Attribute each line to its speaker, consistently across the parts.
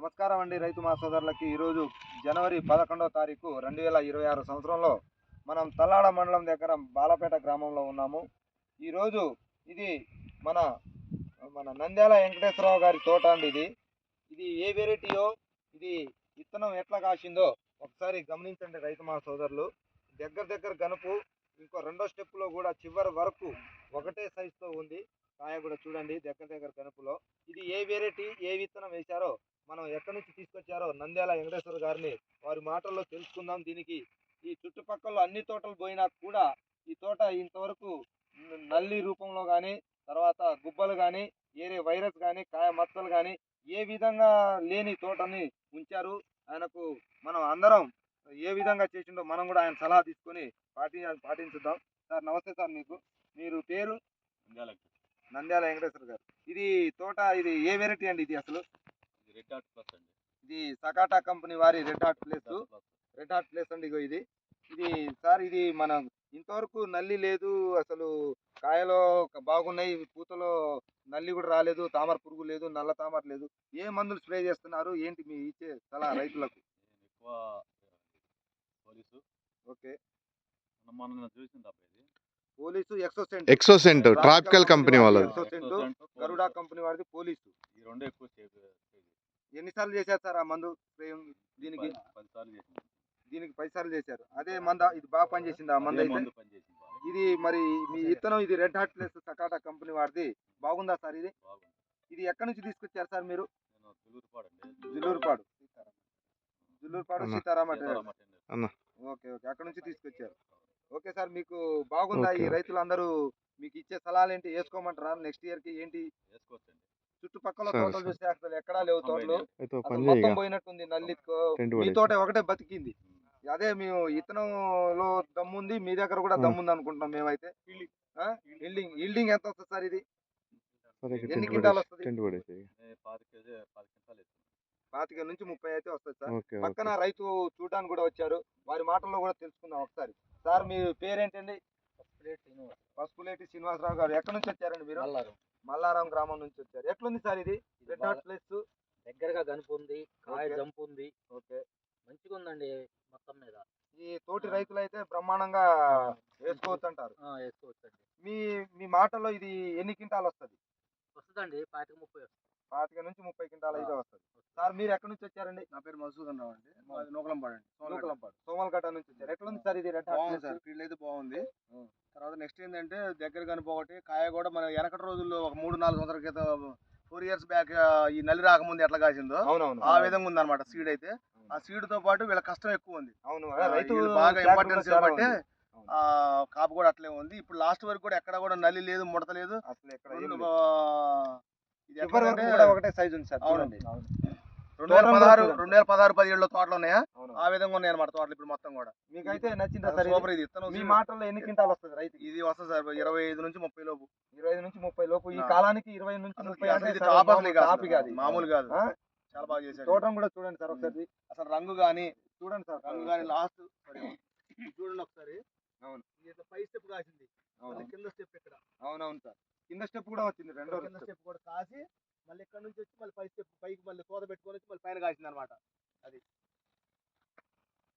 Speaker 1: నమస్కారం అండి రైతు మా సోదరులకి. ఈరోజు జనవరి 11వ తారీఖు 2026 సంవత్సరంలో మనం తల్లాడ మండలం దగ్గర బాలపేట గ్రామంలో ఉన్నాము. ఈరోజు ఇది మన మన నంద్యాల వెంకటేశ్వరరావు గారి తోట అండి. ఇది ఏ వెరైటీయో, ఇది విత్తనం ఎట్లా కాసిందో ఒకసారి గమనించండి రైతు మా సోదరులు. దగ్గర గనుపు, ఇంకో రెండో స్టెప్లో కూడా చివరి వరకు ఒకటే సైజుతో ఉంది. కాయ కూడా చూడండి దగ్గర గనుపులో. ఇది ఏ వెరైటీ, ఏ విత్తనం వేశారో, మనం ఎక్కడి నుంచి తీసుకొచ్చారో నంద్యాల వెంకటేశ్వర గారిని వారి మాటల్లో తెలుసుకుందాం. దీనికి ఈ చుట్టుపక్కల అన్ని తోటలు పోయినా కూడా ఈ తోట ఇంతవరకు నల్లి రూపంలో కానీ, తర్వాత గుబ్బలు కానీ, ఏరే వైరస్ కానీ, కాయ మచ్చలు కానీ ఏ విధంగా లేని తోటని ఉంచారు. ఆయనకు మనం అందరం ఏ విధంగా చేసిండో మనం కూడా ఆయన సలహా తీసుకొని పాటించుద్దాం. సార్ నమస్తే సార్. మీరు పేరు? నంద్యాల వెంకటేశ్వర గారు. ఇది తోట, ఇది ఏ వెరైటీ అండి? ఇది అసలు
Speaker 2: రెడ్ హార్ట్ ప్లస్ అండి.
Speaker 1: ఇది సకాటా కంపెనీ వారి రెడ్ హార్ట్ ప్లేస్ అండి. ఇది సార్, ఇది మన ఇంతవరకు నల్లి లేదు, అసలు కాయలో బాగున్నాయి, పూతలో నల్లి కూడా రాలేదు, తామర పురుగు లేదు, నల్ల తామర లేదు. ఏ మందులు స్ప్రే చేస్తున్నారు, ఏంటి మీ ఇచ్చే సలహా రైతులకు?
Speaker 2: ఎక్కువ పోలీసు.
Speaker 1: ఓకే,
Speaker 2: మనం చూసిన తప్ప ఇది
Speaker 1: పోలీసు,
Speaker 3: ఎక్సోసెంట్ ట్రాపికల్ కంపెనీ వాళ్ళది,
Speaker 1: గరుడా కంపెనీ వాడిది పోలీసు.
Speaker 2: ఈ రెండు ఎక్కువ
Speaker 1: ఎన్నిసార్లు చేశారు సార్ ఆ మందు స్ప్రే? దీనికి
Speaker 2: 10 సార్లు చేసింది.
Speaker 1: దీనికి 10 సార్లు చేశారు. అదే మంద ఇది బాగా పనిచేసింది ఆ మందు అయితే? ఇది మరి మీ విత్తనం ఇది రెడ్ హార్ట్ ప్లస్ సకాటా కంపెనీ వాడిది బాగుందా సార్? ఇది ఎక్కడి నుంచి తీసుకొచ్చారు సార్ మీరు? జుల్లూరుపాడు సీతారామ. ఓకే, అక్కడ నుంచి తీసుకొచ్చారు. ఓకే సార్, మీకు బాగుందా? ఈ రైతులందరూ మీకు ఇచ్చే సలహాలు ఏంటి? వేసుకోమంటారా నెక్స్ట్ ఇయర్ కి? ఏంటి చుట్టుపక్కల తోటలు చూస్తే అసలు ఎక్కడా లేవు తోటలు, మొత్తం పోయినట్టుంది నల్లితో. మీ తోట ఒకటే బతికింది. అదే మేము ఇత్తనంలో దమ్ముంది, మీ దగ్గర కూడా దమ్ముంది అనుకుంటున్నాం మేమైతే. ఈల్డింగ్ ఎంత వస్తుంది సార్? ఇది ఎన్ని క్వింటాలు వస్తుంది? 25 నుంచి 30 అయితే వస్తుంది సార్. పక్కన రైతు చూడడానికి కూడా వచ్చారు, వారి మాటల్లో కూడా తెలుసుకుందాం ఒకసారి. సార్ మీ పేరేంటండి? పసుపులేటి శ్రీనివాసరావు గారు. ఎక్కడి నుంచి వచ్చారండి మీరు? మల్లారం గ్రామం నుంచి వచ్చారు. ఎట్లుంది సార్ ఇది రెడ్ హార్ట్ ప్లేస్?
Speaker 4: దగ్గరగా గనుపు ఉంది, కాయ జంపు ఉంది.
Speaker 1: ఓకే,
Speaker 4: మంచిగా ఉందండి మొత్తం మీద.
Speaker 1: ఈ తోటి రైతులు అయితే బ్రహ్మాండంగా వేసుకోవచ్చు అంటారు.
Speaker 4: వేసుకోవచ్చండి.
Speaker 1: మీ మాటల్లో ఇది ఎన్ని క్వింటాలు వస్తుంది?
Speaker 4: వస్తుందండి 25-30 వస్తుంది.
Speaker 1: 25 నుంచి 30 క్వింటాలు అయితే వస్తుంది. సార్ మీరు ఎక్కడి నుంచి వచ్చారండి?
Speaker 5: నా పేరు మధుసూదన్ రావు అండి. నూకలంపాడు అండి.
Speaker 1: సోమలగట్ట నుంచి వచ్చారు. ఎట్లుంది సార్ ఇది రెడ్ హార్ట్?
Speaker 5: సార్ ఫీల్డ్ అయితే బాగుంది. తర్వాత నెక్స్ట్ ఏంటంటే దగ్గర కనుపోకటి కాయ కూడా మన వెనకటి రోజుల్లో ఒక 3-4 సంవత్సరాల క్రితం 4 years బ్యాక్ ఈ నల్లి రాకముందు ఎట్లా కాసిందో ఆ విధంగా ఉంది అనమాట సీడ్ అయితే. ఆ సీడ్ తో పాటు వీళ్ళ కష్టం ఎక్కువ ఉంది. రైతు బాగా ఇంపార్టెన్స్ కాబట్టి కాపు కూడా అట్లే ఉంది. ఇప్పుడు లాస్ట్ వరకు కూడా ఎక్కడ కూడా నల్లి లేదు, ముడత లేదు.
Speaker 1: ఒకటే సైజ్ ఉంది సార్.
Speaker 5: అవునండి. 2016-17 తోటలు ఉన్నాయా? ఆ విధంగా ఉన్నాయి అనమాట తోటలు ఇప్పుడు మొత్తం కూడా.
Speaker 1: మీకైతే నచ్చిందా సార్?
Speaker 5: సూపర్. ఇది
Speaker 1: మీ మాటల్లో ఎన్ని క్వింటాలు వస్తుంది రైతు?
Speaker 5: ఇది వస్తుంది సార్ 25 నుంచి 30 లోపు.
Speaker 1: 25 నుంచి 30 లోపు. ఈ కాలానికి 20 నుంచి 30
Speaker 5: మామూలు కాదు. చాలా బాగా చేశారు.
Speaker 1: తోటం కూడా చూడండి సార్ ఒకసారి.
Speaker 5: అసలు రంగు గానీ
Speaker 1: చూడండి సార్,
Speaker 5: రంగు గానీ లాస్ట్ చూడండి ఒకసారి.
Speaker 1: అవును,
Speaker 5: పై స్టెప్ కాసింది, కింద స్టెప్ ఇక్కడ.
Speaker 1: అవునవును సార్, కింద స్టెప్ కూడా వచ్చింది. రెండో
Speaker 5: కింద స్టెప్ కూడా కాసి మళ్ళీ ఇక్కడ నుంచి వచ్చి మళ్ళీ పై స్టెప్ పైకి మళ్ళీ కోత పెట్టుకొని వచ్చి మళ్ళీ పైన కాసింది అనమాట. అది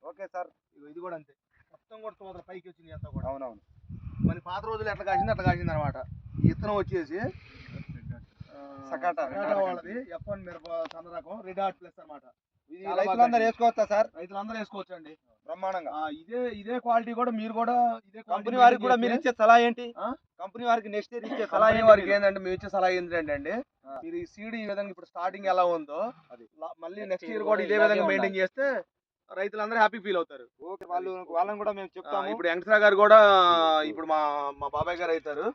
Speaker 1: ఓకే సార్.
Speaker 5: ఇది కూడా అంతే, మొత్తం కూడా తోటలు పైకి వచ్చింది అంతా కూడా.
Speaker 1: అవునవును,
Speaker 5: మరి పాత రోజులు ఎట్లా కాసింది అట్లా కాసింది అనమాట. ఈ విత్తనం వచ్చేసి
Speaker 1: సకాటా
Speaker 5: వాళ్ళది F1 మిరప సన్న రకం రెడ్ హార్ట్ ప్లస్ అనమాట.
Speaker 1: ఇది రైతులందరూ వేసుకోవచ్చా సార్?
Speaker 5: రైతులందరూ వేసుకోవచ్చు అండి
Speaker 1: బ్రహ్మాండంగా.
Speaker 5: ఇదే క్వాలిటీ కూడా మీరు కూడా ఇదే
Speaker 1: కంపెనీ వారికి కూడా మీరు ఇచ్చే సలహా ఏంటి? కంపెనీ వారికి నెక్స్ట్ ఇయర్ ఇచ్చే సలహా
Speaker 5: వారికి ఏంటంటే మేము ఇచ్చే సలహా ఏంటంటే మీరు ఈ సీడ్ ఈ విధంగా ఇప్పుడు స్టార్టింగ్ ఎలా ఉందో అది మళ్ళీ నెక్స్ట్ ఇయర్ కూడా ఇదే విధంగా మెయింటైన్ చేస్తే రైతులందరూ హ్యాపీ ఫీల్ అవుతారు.
Speaker 1: ఓకే, వాళ్ళని కూడా మేము చెప్తాము.
Speaker 5: ఇప్పుడు వెంకటరా గారు కూడా ఇప్పుడు మా బాబాయ్ గారు అవుతారు.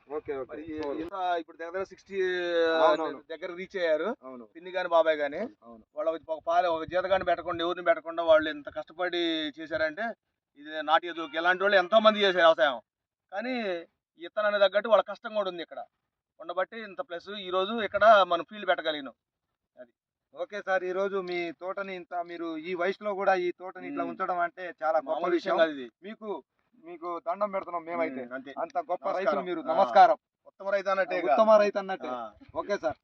Speaker 5: ఇప్పుడు దగ్గర 60 దగ్గర రీచ్ అయ్యారు. పిన్ని గాని బాబాయ్ గాని ఒక జీతగాని పెట్టకుండా ఎవరిని పెట్టకుండా వాళ్ళు ఎంత కష్టపడి చేశారంటే ఇది నాటి ఎదుగుకి ఎలాంటి వాళ్ళు ఎంతో మంది చేశారు వ్యవసాయం. కానీ ఇత్తనాన్ని తగ్గట్టు వాళ్ళ కష్టం కూడా ఉంది ఇక్కడ ఉండబట్టి ఇంత ప్లస్ ఈ రోజు ఇక్కడ మనం ఫీల్డ్ పెట్టగలిగినాం. అది
Speaker 1: ఓకే సార్. ఈ రోజు మీ తోటని ఇంత మీరు ఈ వయసులో కూడా ఈ తోటని ఇట్లా ఉంచడం అంటే చాలా గొప్ప విషయం. మీకు దండం పెడుతున్నాం మేమైతే. అంత గొప్ప రైతులు మీరు. నమస్కారం.
Speaker 5: ఉత్తమ రైతు అన్నట్టే.
Speaker 1: ఉత్తమ రైతు అన్నట్టే. Okay sir.